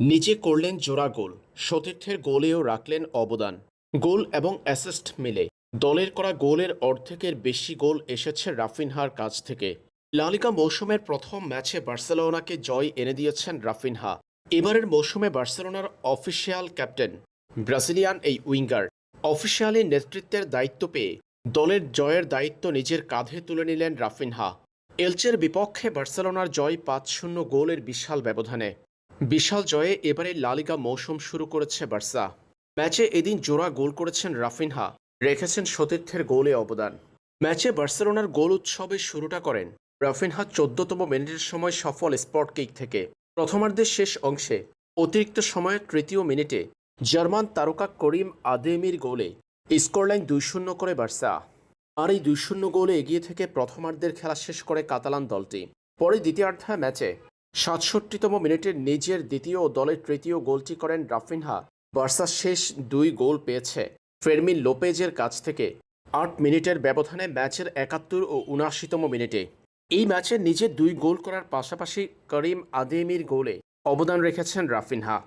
নিজে করলেন জোড়া গোল, সতীর্থের গোলেও রাখলেন অবদান। গোল এবং অ্যাসিস্ট মিলে দলের করা গোলের অর্ধেকের বেশি গোল এসেছে রাফিনহার কাছ থেকে। লা লিগা মৌসুমের প্রথম ম্যাচে বার্সেলোনাকে জয় এনে দিয়েছেন রাফিনহা। এবারের মৌসুমে বার্সেলোনার অফিসিয়াল ক্যাপ্টেন ব্রাজিলিয়ান এই উইঙ্গার অফিসিয়ালি নেতৃত্বের দায়িত্ব পেয়ে দলের জয়ের দায়িত্ব নিজের কাঁধে তুলে নিলেন রাফিনহা। এলচের বিপক্ষে বার্সেলোনার জয় ৫-০ গোলের বিশাল ব্যবধানে। বিশাল জয়ে এবারে লা লিগা মৌসুম শুরু করেছে বার্সা। ম্যাচে এদিন জোড়া গোল করেছেন রাফিনহা, রেখেছেন সতীর্থের গোলে অবদান। ম্যাচে বার্সেলোনার গোল উৎসবের শুরুটা করেন রাফিনহা ১৪তম মিনিটের সময় সফল স্পট কিক থেকে। প্রথমার্ধের শেষ অংশে অতিরিক্ত সময়ের তৃতীয় মিনিটে জার্মান তারকা করিম আদেমির গোলে স্কোরলাইন ২-০ করে বার্সা। আর এই ২-০ গোলে এগিয়ে থেকে প্রথমার্ধের খেলা শেষ করে কাতালান দলটি। পরে দ্বিতীয়ার্ধে ম্যাচে ৬৭তম মিনিটে নিজের দ্বিতীয় ও দলের তৃতীয় গোলটি করেন রাফিনহা। বার্সা শেষ ২ গোল পেয়েছে ফেরমিন লোপেজের কাছ থেকে ৮ মিনিটের ব্যবধানে ম্যাচের ৭১ ও ৭৯তম মিনিটে। এই ম্যাচে নিজে ২ গোল করার পাশাপাশি করিম আদেমির গোলে অবদান রেখেছেন রাফিনহা।